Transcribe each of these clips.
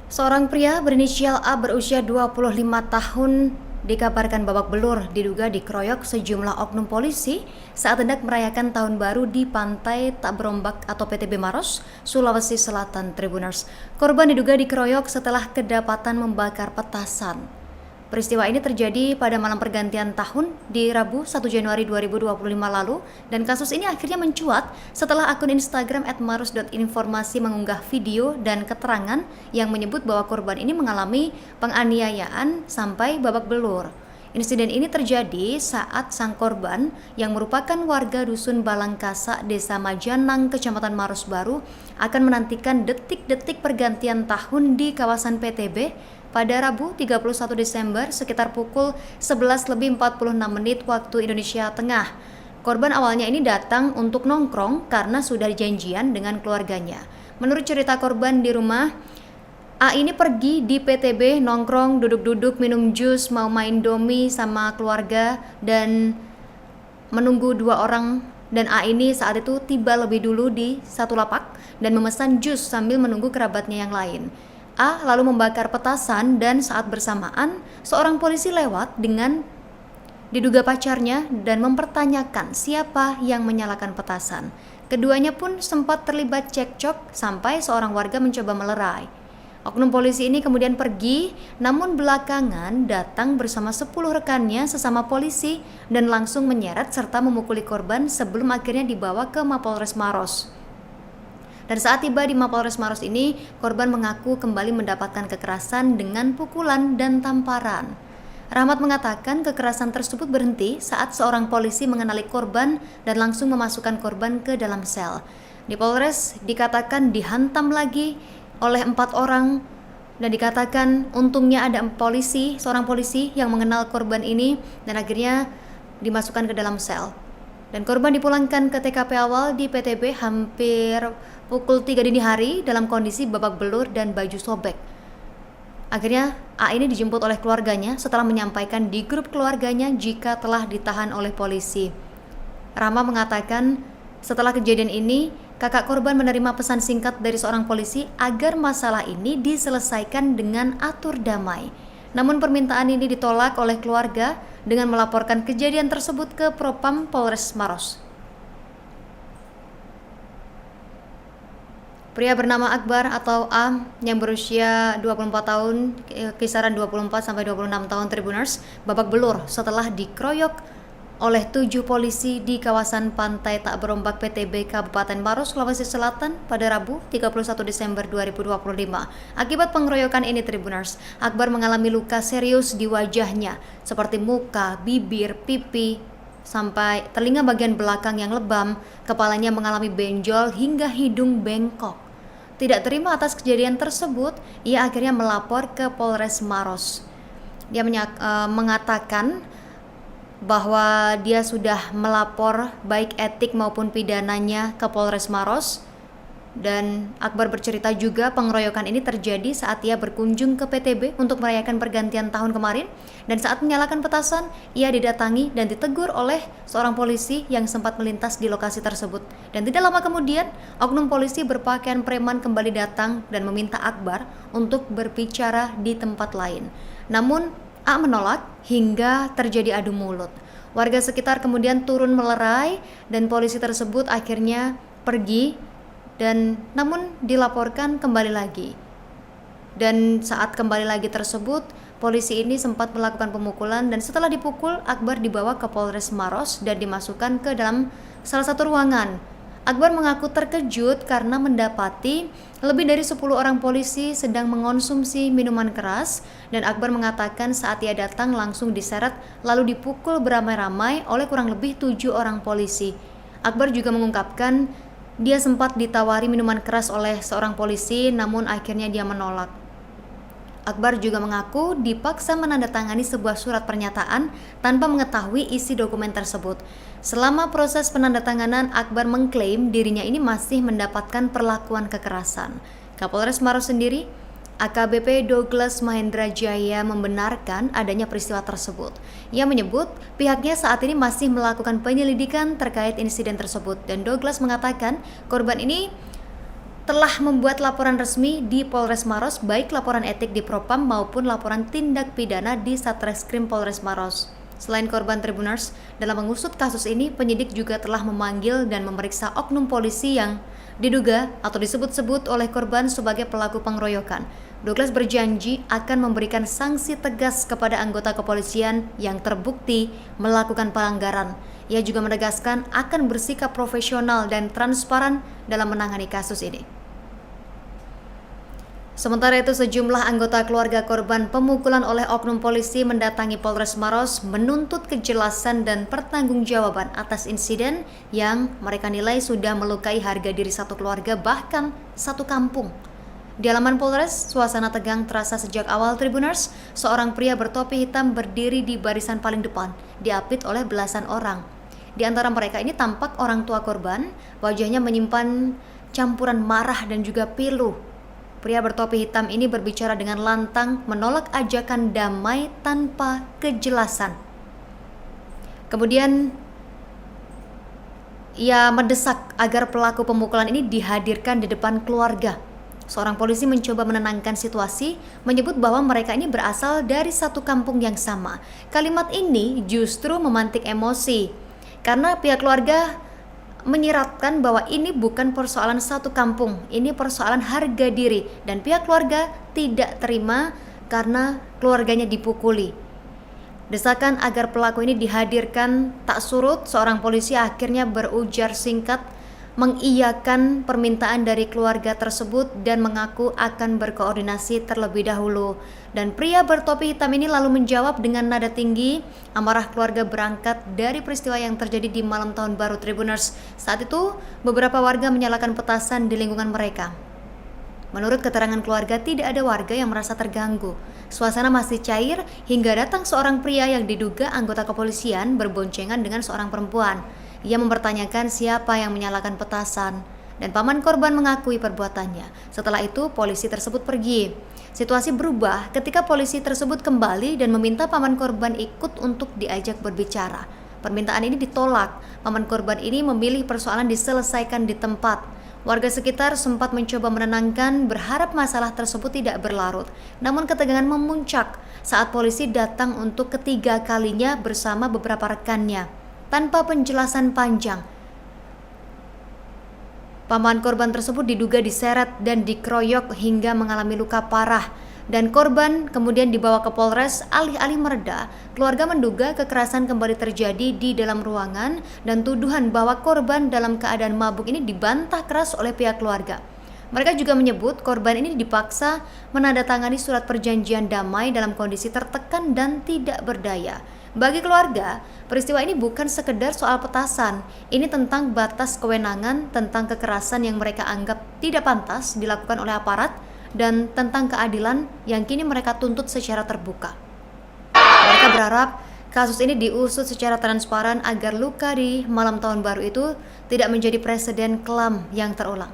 Seorang pria berinisial A berusia 25 tahun dikabarkan babak belur diduga dikeroyok sejumlah oknum polisi saat hendak merayakan tahun baru di Pantai Tak Berombak atau PTB Maros, Sulawesi Selatan, Tribuners. Korban diduga dikeroyok setelah kedapatan membakar petasan. Peristiwa ini terjadi pada malam pergantian tahun di Rabu 1 Januari 2025 lalu dan kasus ini akhirnya mencuat setelah akun Instagram @maros.informasi mengunggah video dan keterangan yang menyebut bahwa korban ini mengalami penganiayaan sampai babak belur. Insiden ini terjadi saat sang korban yang merupakan warga dusun Balangkasa, Desa Majanang, Kecamatan Maros Baru akan menantikan detik-detik pergantian tahun di kawasan PTB pada Rabu 31 Desember sekitar pukul 11:46 waktu Indonesia Tengah. Korban awalnya ini datang untuk nongkrong karena sudah janjian dengan keluarganya. Menurut cerita korban di rumah, A ini pergi di PTB nongkrong, duduk-duduk, minum jus, mau main domi sama keluarga dan menunggu dua orang, dan A ini saat itu tiba lebih dulu di satu lapak dan memesan jus sambil menunggu kerabatnya yang lain. A lalu membakar petasan dan saat bersamaan seorang polisi lewat dengan diduga pacarnya dan mempertanyakan siapa yang menyalakan petasan. Keduanya pun sempat terlibat cekcok sampai seorang warga mencoba melerai. Oknum polisi ini kemudian pergi, namun belakangan datang bersama 10 rekannya sesama polisi dan langsung menyeret serta memukuli korban sebelum akhirnya dibawa ke Mapolres Maros. Dan saat tiba di Mapolres Maros ini, korban mengaku kembali mendapatkan kekerasan dengan pukulan dan tamparan. Rahmat mengatakan kekerasan tersebut berhenti saat seorang polisi mengenali korban dan langsung memasukkan korban ke dalam sel. Di Polres dikatakan dihantam lagi oleh 4 orang dan dikatakan untungnya ada seorang polisi yang mengenal korban ini dan akhirnya dimasukkan ke dalam sel. Dan korban dipulangkan ke TKP awal di PTB hampir pukul 3 dini hari dalam kondisi babak belur dan baju sobek. Akhirnya A ini dijemput oleh keluarganya setelah menyampaikan di grup keluarganya jika telah ditahan oleh polisi. Rama mengatakan setelah kejadian ini, kakak korban menerima pesan singkat dari seorang polisi agar masalah ini diselesaikan dengan atur damai. Namun permintaan ini ditolak oleh keluarga dengan melaporkan kejadian tersebut ke Propam Polres Maros. Pria bernama Akbar atau A yang berusia 24 tahun, kisaran 24 sampai 26 tahun Tribuners, babak belur setelah dikeroyok oleh 7 polisi di kawasan Pantai Tak Berombak PTB Kabupaten Maros, Sulawesi Selatan pada Rabu 31 Desember 2025. Akibat pengeroyokan ini Tribuners, Akbar mengalami luka serius di wajahnya seperti muka, bibir, pipi, sampai telinga bagian belakang yang lebam, kepalanya mengalami benjol hingga hidung bengkok. Tidak terima atas kejadian tersebut, ia akhirnya melapor ke Polres Maros. Dia mengatakan bahwa dia sudah melapor baik etik maupun pidananya ke Polres Maros. Dan Akbar bercerita juga pengeroyokan ini terjadi saat ia berkunjung ke PTB untuk merayakan pergantian tahun kemarin, dan saat menyalakan petasan ia didatangi dan ditegur oleh seorang polisi yang sempat melintas di lokasi tersebut. Dan tidak lama kemudian oknum polisi berpakaian preman kembali datang dan meminta Akbar untuk berbicara di tempat lain. Namun A menolak hingga terjadi adu mulut. Warga sekitar kemudian turun melerai dan polisi tersebut akhirnya pergi dan namun dilaporkan kembali lagi. Dan saat kembali lagi tersebut, polisi ini sempat melakukan pemukulan dan setelah dipukul, Akbar dibawa ke Polres Maros dan dimasukkan ke dalam salah satu ruangan. Akbar mengaku terkejut karena mendapati lebih dari 10 orang polisi sedang mengonsumsi minuman keras, dan Akbar mengatakan saat ia datang langsung diseret lalu dipukul beramai-ramai oleh kurang lebih 7 orang polisi. Akbar juga mengungkapkan dia sempat ditawari minuman keras oleh seorang polisi, namun akhirnya dia menolak. Akbar juga mengaku dipaksa menandatangani sebuah surat pernyataan tanpa mengetahui isi dokumen tersebut. Selama proses penandatanganan, Akbar mengklaim dirinya ini masih mendapatkan perlakuan kekerasan. Kapolres Maros sendiri, AKBP Douglas Mahendra Jaya, membenarkan adanya peristiwa tersebut. Ia menyebut pihaknya saat ini masih melakukan penyelidikan terkait insiden tersebut, dan Douglas mengatakan korban ini telah membuat laporan resmi di Polres Maros, baik laporan etik di Propam maupun laporan tindak pidana di Satreskrim Polres Maros. Selain korban Tribuners, dalam mengusut kasus ini, penyidik juga telah memanggil dan memeriksa oknum polisi yang diduga atau disebut-sebut oleh korban sebagai pelaku pengeroyokan. Douglas berjanji akan memberikan sanksi tegas kepada anggota kepolisian yang terbukti melakukan pelanggaran. Ia juga menegaskan akan bersikap profesional dan transparan dalam menangani kasus ini. Sementara itu, sejumlah anggota keluarga korban pemukulan oleh oknum polisi mendatangi Polres Maros menuntut kejelasan dan pertanggungjawaban atas insiden yang mereka nilai sudah melukai harga diri satu keluarga, bahkan satu kampung. Di halaman Polres, suasana tegang terasa sejak awal Tribuners. Seorang pria bertopi hitam berdiri di barisan paling depan, diapit oleh belasan orang. Di antara mereka ini tampak orang tua korban, wajahnya menyimpan campuran marah dan juga pilu. Pria bertopi hitam ini berbicara dengan lantang, menolak ajakan damai tanpa kejelasan. Kemudian ia mendesak agar pelaku pemukulan ini dihadirkan di depan keluarga. Seorang polisi mencoba menenangkan situasi, menyebut bahwa mereka ini berasal dari satu kampung yang sama. Kalimat ini justru memantik emosi, karena pihak keluarga menyiratkan bahwa ini bukan persoalan satu kampung, ini persoalan harga diri, dan pihak keluarga tidak terima karena keluarganya dipukuli. Desakan agar pelaku ini dihadirkan tak surut, seorang polisi akhirnya berujar singkat mengiyakan permintaan dari keluarga tersebut dan mengaku akan berkoordinasi terlebih dahulu. Dan pria bertopi hitam ini lalu menjawab dengan nada tinggi. Amarah keluarga berangkat dari peristiwa yang terjadi di malam tahun baru Tribuners. Saat itu, beberapa warga menyalakan petasan di lingkungan mereka. Menurut keterangan keluarga, tidak ada warga yang merasa terganggu. Suasana masih cair hingga datang seorang pria yang diduga anggota kepolisian berboncengan dengan seorang perempuan. Ia mempertanyakan siapa yang menyalakan petasan, dan paman korban mengakui perbuatannya. Setelah itu, polisi tersebut pergi. Situasi berubah ketika polisi tersebut kembali dan meminta paman korban ikut untuk diajak berbicara. Permintaan ini ditolak. Paman korban ini memilih persoalan diselesaikan di tempat. Warga sekitar sempat mencoba menenangkan, berharap masalah tersebut tidak berlarut. Namun ketegangan memuncak saat polisi datang untuk ketiga kalinya bersama beberapa rekannya. Tanpa penjelasan panjang, paman korban tersebut diduga diseret dan dikeroyok hingga mengalami luka parah, dan korban kemudian dibawa ke Polres. Alih-alih mereda, keluarga menduga kekerasan kembali terjadi di dalam ruangan, dan tuduhan bahwa korban dalam keadaan mabuk ini dibantah keras oleh pihak keluarga. Mereka juga menyebut korban ini dipaksa menandatangani surat perjanjian damai dalam kondisi tertekan dan tidak berdaya. Bagi keluarga, peristiwa ini bukan sekedar soal petasan. Ini tentang batas kewenangan, tentang kekerasan yang mereka anggap tidak pantas dilakukan oleh aparat, dan tentang keadilan yang kini mereka tuntut secara terbuka. Mereka berharap kasus ini diusut secara transparan agar luka di malam tahun baru itu tidak menjadi presiden kelam yang terulang.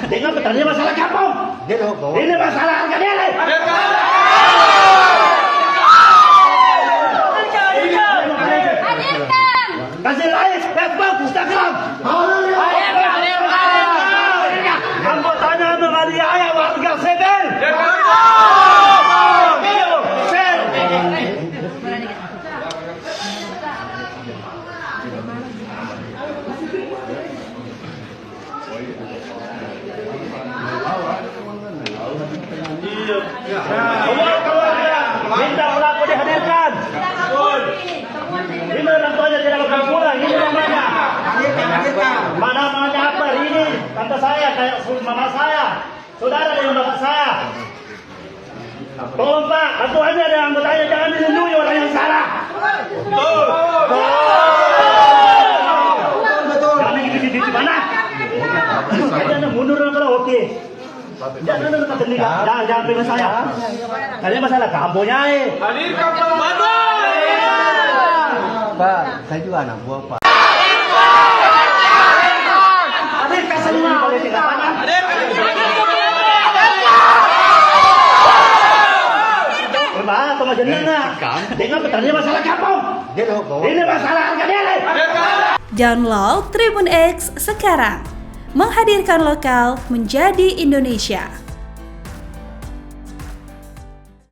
Dengan petani masalah kampung. Ini masalah harga diri. Kasih like, Facebook, Instagram. Anggotanya menganiaya warga sipil. Minta pelaku dihadirkan. Ini orang tuanya tidak akan pulang. Ini namanya. Mana namanya apa? Ini tante saya kayak mama saya, saudara dengan bapak saya. Tolong Pak, aturannya ada anggotanya, jangan dilindungi orang yang salah. Betul. Jangan di mana? Jangan mundur kalau oke. Jangan pilih saya. Kalian masalah kampungnya. Hadir kampung Bandung. Pak, saya juga anak buah Pak. Hadir semua. Berbahaya atau majenan nak? Dengan petani masalah kampung. Ini masalah harga diri. Download Tribun X sekarang. Menghadirkan lokal menjadi Indonesia.